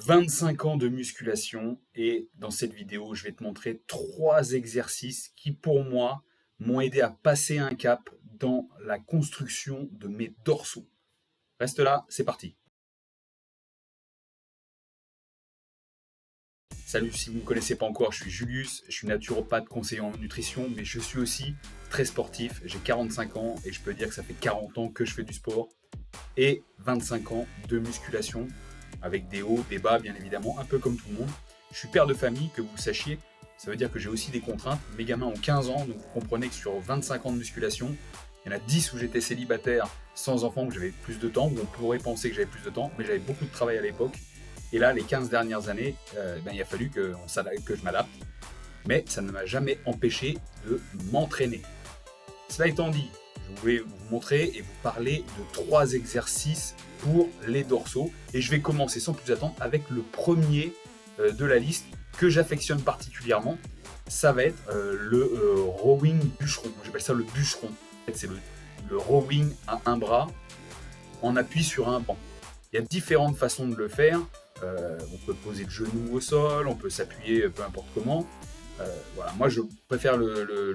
25 ans de musculation et dans cette vidéo, je vais te montrer 3 exercices qui pour moi m'ont aidé à passer un cap dans la construction de mes dorsaux. Reste là, c'est parti. Salut, si vous ne me connaissez pas encore, je suis Julius, je suis naturopathe, conseiller en nutrition, mais je suis aussi très sportif. J'ai 45 ans et je peux dire que ça fait 40 ans que je fais du sport et 25 ans de musculation avec des hauts, des bas bien évidemment, un peu comme tout le monde. Je suis père de famille, que vous sachiez, ça veut dire que j'ai aussi des contraintes. Mes gamins ont 15 ans, donc vous comprenez que sur 25 ans de musculation, il y en a 10 où j'étais célibataire, sans enfant, où j'avais plus de temps, où on pourrait penser que j'avais plus de temps, mais j'avais beaucoup de travail à l'époque. Et là, les 15 dernières années, il a fallu que je m'adapte. Mais ça ne m'a jamais empêché de m'entraîner. Cela étant dit, je voulais vous montrer et vous parler de 3 exercices pour les dorsaux. Et je vais commencer sans plus attendre avec le premier de la liste que j'affectionne particulièrement. Ça va être le rowing bûcheron. J'appelle ça le bûcheron. En fait, c'est le rowing à un bras en appui sur un banc. Il y a différentes façons de le faire. On peut poser le genou au sol, on peut s'appuyer peu importe comment. Voilà. Moi je préfère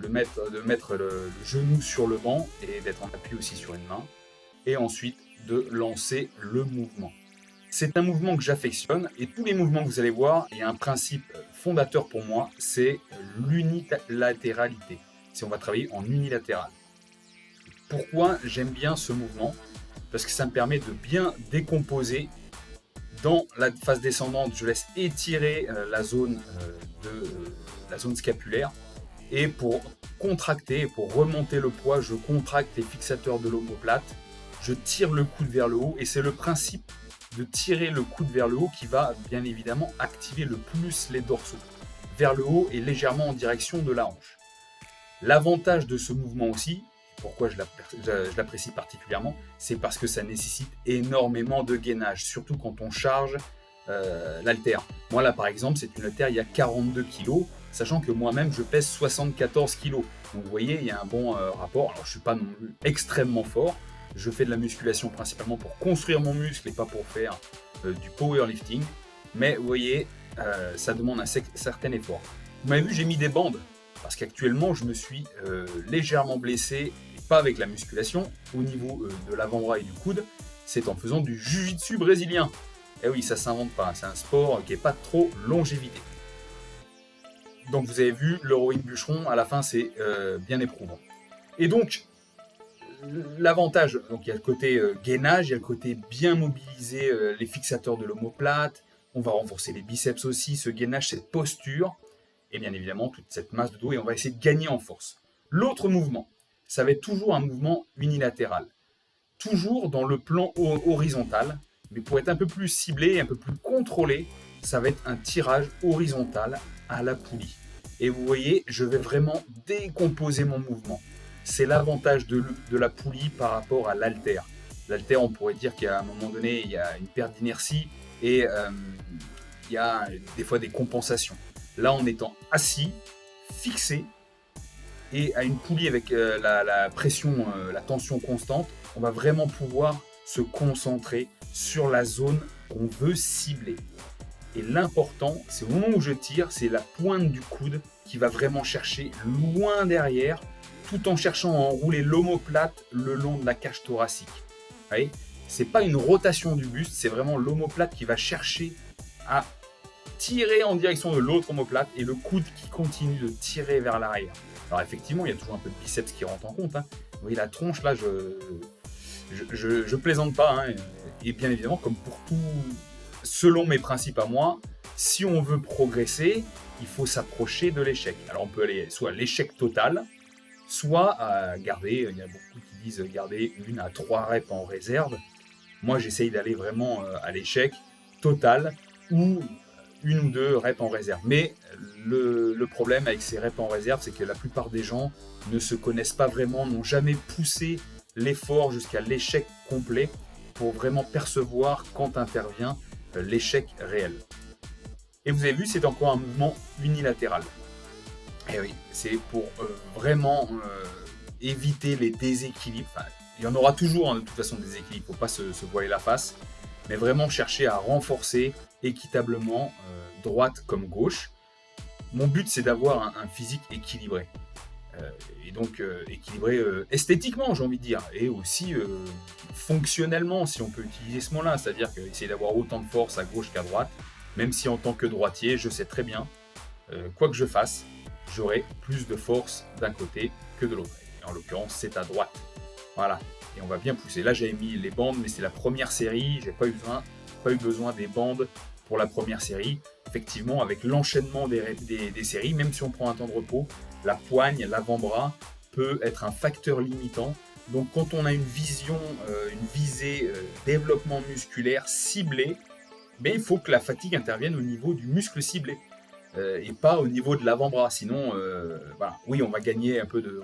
mettre le genou sur le banc et d'être en appui aussi sur une main. Et ensuite de lancer le mouvement. C'est un mouvement que j'affectionne et tous les mouvements que vous allez voir, il y a un principe fondateur pour moi, c'est l'unilatéralité. On va travailler en unilatéral. Pourquoi j'aime bien ce mouvement ? Parce que ça me permet de bien décomposer. Dans la phase descendante, je laisse étirer la zone scapulaire. Et pour contracter, pour remonter le poids, je contracte les fixateurs de l'omoplate. Je tire le coude vers le haut. Et c'est le principe de tirer le coude vers le haut qui va bien évidemment activer le plus les dorsaux. Vers le haut et légèrement en direction de la hanche. L'avantage de ce mouvement aussi, pourquoi je l'apprécie particulièrement, c'est parce que ça nécessite énormément de gainage, surtout quand on charge l'haltère. Moi là par exemple, c'est une haltère, il y a 42 kg, sachant que moi-même je pèse 74 kg. Donc vous voyez, il y a un bon rapport. Alors je ne suis pas non plus extrêmement fort, je fais de la musculation principalement pour construire mon muscle et pas pour faire du powerlifting. Mais vous voyez, ça demande un certain effort. Vous m'avez vu, j'ai mis des bandes, parce qu'actuellement je me suis légèrement blessé. Pas avec la musculation, au niveau de l'avant-bras et du coude, c'est en faisant du jiu-jitsu brésilien. Et oui, ça s'invente pas, c'est un sport qui n'est pas trop longévité. Donc vous avez vu, le rowing bûcheron, à la fin c'est bien éprouvant. Et donc, l'avantage, donc il y a le côté gainage, il y a le côté bien mobiliser les fixateurs de l'omoplate, on va renforcer les biceps aussi, ce gainage, cette posture, et bien évidemment toute cette masse de dos, et on va essayer de gagner en force. L'autre mouvement, ça va être toujours un mouvement unilatéral. Toujours dans le plan horizontal, mais pour être un peu plus ciblé, un peu plus contrôlé, ça va être un tirage horizontal à la poulie. Et vous voyez, je vais vraiment décomposer mon mouvement. C'est l'avantage de la poulie par rapport à l'haltère. L'haltère, on pourrait dire qu'à un moment donné, il y a une perte d'inertie et il y a des fois des compensations. Là, en étant assis, fixé, et à une poulie avec la pression, la tension constante, on va vraiment pouvoir se concentrer sur la zone qu'on veut cibler. Et l'important, c'est au moment où je tire, c'est la pointe du coude qui va vraiment chercher loin derrière, tout en cherchant à enrouler l'omoplate le long de la cage thoracique. Vous voyez, c'est pas une rotation du buste, c'est vraiment l'omoplate qui va chercher à tirer en direction de l'autre omoplate et le coude qui continue de tirer vers l'arrière. Alors effectivement, il y a toujours un peu de biceps qui rentre en compte. Vous voyez la tronche là, je plaisante pas. Et bien évidemment, comme pour tout, selon mes principes à moi, si on veut progresser, il faut s'approcher de l'échec. Alors on peut aller soit à l'échec total, soit à garder, il y a beaucoup qui disent garder 1 à 3 reps en réserve. Moi j'essaye d'aller vraiment à l'échec total ou 1 ou 2 reps en réserve. Mais le problème avec ces reps en réserve, c'est que la plupart des gens ne se connaissent pas vraiment, n'ont jamais poussé l'effort jusqu'à l'échec complet pour vraiment percevoir quand intervient l'échec réel. Et vous avez vu, c'est encore un mouvement unilatéral. Et oui, c'est pour vraiment éviter les déséquilibres. Enfin, il y en aura toujours de toute façon des déséquilibres, il ne faut pas se voiler la face, mais vraiment chercher à renforcer équitablement, droite comme gauche. Mon but, c'est d'avoir un physique équilibré. Et donc équilibré esthétiquement, j'ai envie de dire, et aussi fonctionnellement, si on peut utiliser ce mot-là, c'est-à-dire essayer d'avoir autant de force à gauche qu'à droite, même si en tant que droitier, je sais très bien, quoi que je fasse, j'aurai plus de force d'un côté que de l'autre. Et en l'occurrence, c'est à droite. Voilà, et on va bien pousser. Là, j'avais mis les bandes, mais c'est la première série, j'ai pas eu besoin des bandes pour la première série. Effectivement, avec l'enchaînement des séries, même si on prend un temps de repos, la poigne, l'avant-bras peut être un facteur limitant. Donc quand on a une visée développement musculaire ciblée, mais il faut que la fatigue intervienne au niveau du muscle ciblé et pas au niveau de l'avant-bras. Sinon, voilà. Oui, on va gagner un peu de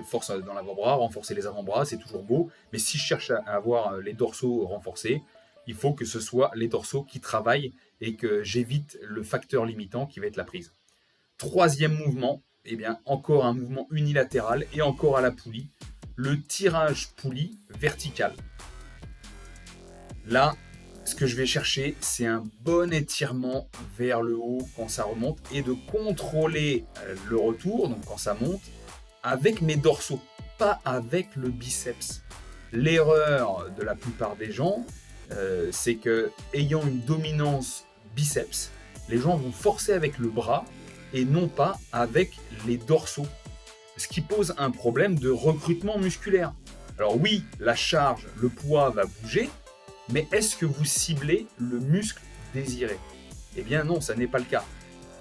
force dans l'avant-bras, renforcer les avant-bras, c'est toujours beau. Mais si je cherche à avoir les dorsaux renforcés, il faut que ce soit les dorsaux qui travaillent et que j'évite le facteur limitant qui va être la prise. Troisième mouvement, eh bien, encore un mouvement unilatéral et encore à la poulie, le tirage poulie vertical. Là, ce que je vais chercher, c'est un bon étirement vers le haut quand ça remonte et de contrôler le retour, donc quand ça monte, avec mes dorsaux, pas avec le biceps. L'erreur de la plupart des gens, c'est que ayant une dominance biceps, les gens vont forcer avec le bras et non pas avec les dorsaux, ce qui pose un problème de recrutement musculaire. Alors oui, la charge, le poids va bouger, mais est-ce que vous ciblez le muscle désiré? Eh bien non, ça n'est pas le cas.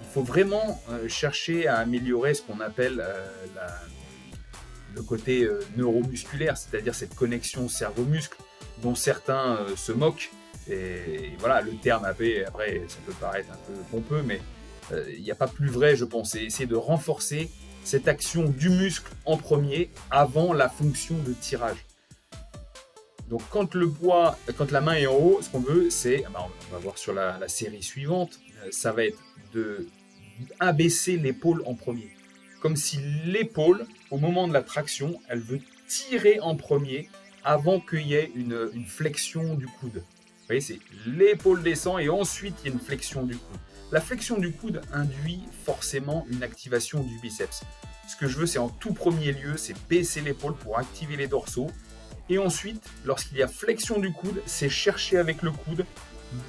Il faut vraiment chercher à améliorer ce qu'on appelle le côté neuromusculaire, c'est-à-dire cette connexion cerveau-muscle dont certains se moquent. Et voilà, le terme après, ça peut paraître un peu pompeux, mais il n'y a pas plus vrai, je pense. C'est essayer de renforcer cette action du muscle en premier avant la fonction de tirage. Donc quand la main est en haut, ce qu'on veut, c'est, on va voir sur la série suivante, ça va être de abaisser l'épaule en premier. Comme si l'épaule, au moment de la traction, elle veut tirer en premier avant qu'il y ait une flexion du coude. Vous voyez, c'est l'épaule descend et ensuite il y a une flexion du coude. La flexion du coude induit forcément une activation du biceps. Ce que je veux, c'est en tout premier lieu, c'est baisser l'épaule pour activer les dorsaux. Et ensuite, lorsqu'il y a flexion du coude, c'est chercher avec le coude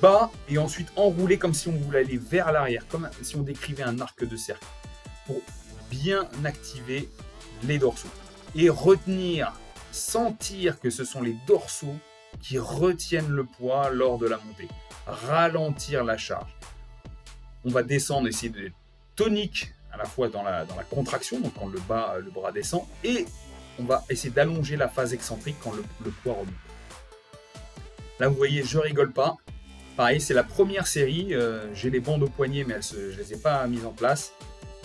bas et ensuite enrouler comme si on voulait aller vers l'arrière, comme si on décrivait un arc de cercle, pour bien activer les dorsaux. Et retenir, sentir que ce sont les dorsaux qui retiennent le poids lors de la montée. Ralentir la charge. On va descendre, essayer de tonique à la fois dans la contraction, donc quand le bras descend, et on va essayer d'allonger la phase excentrique quand le poids remonte. Là, vous voyez, je rigole pas. Pareil, c'est la première série. J'ai les bandes au poignet, mais je ne les ai pas mises en place.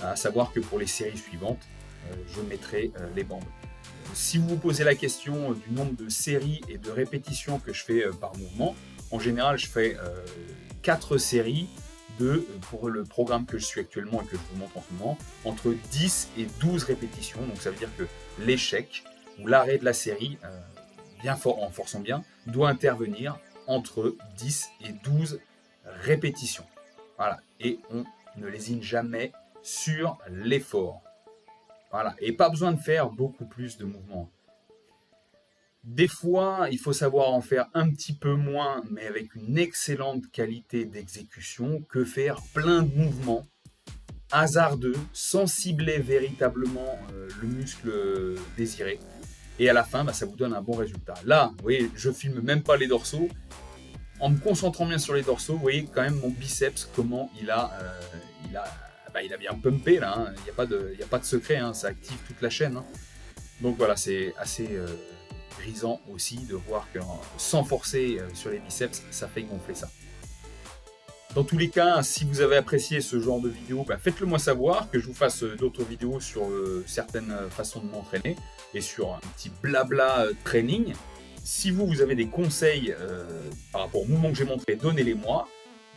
À savoir que pour les séries suivantes, je mettrai les bandes. Si vous vous posez la question du nombre de séries et de répétitions que je fais par mouvement, en général, je fais 4 séries pour le programme que je suis actuellement et que je vous montre en ce moment, entre 10 et 12 répétitions. Donc ça veut dire que l'échec ou l'arrêt de la série, bien fort, en forçant bien, doit intervenir entre 10 et 12 répétitions. Voilà. Et on ne lésine jamais sur l'effort. Voilà. Et pas besoin de faire beaucoup plus de mouvements. Des fois, il faut savoir en faire un petit peu moins, mais avec une excellente qualité d'exécution, que faire plein de mouvements hasardeux, sans cibler véritablement le muscle désiré. Et à la fin, ça vous donne un bon résultat. Là, vous voyez, je filme même pas les dorsaux. En me concentrant bien sur les dorsaux, vous voyez quand même mon biceps, comment il a bien pumpé là. Hein. Il n'y a pas de secret, hein. Ça active toute la chaîne. Hein. Donc voilà, c'est assez grisant aussi de voir que sans forcer sur les biceps, ça fait gonfler ça. Dans tous les cas, si vous avez apprécié ce genre de vidéo, faites-le moi savoir, que je vous fasse d'autres vidéos sur certaines façons de m'entraîner et sur un petit blabla training. Si vous avez des conseils par rapport au mouvement que j'ai montré, donnez-les moi.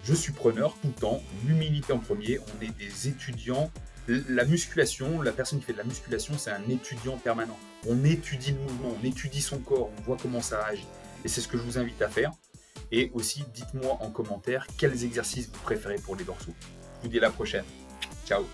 Je suis preneur tout le temps, l'humilité en premier. On est des étudiants. La musculation, la personne qui fait de la musculation, c'est un étudiant permanent. On étudie le mouvement, on étudie son corps, on voit comment ça réagit. Et c'est ce que je vous invite à faire. Et aussi, dites-moi en commentaire quels exercices vous préférez pour les dorsaux. Je vous dis à la prochaine. Ciao.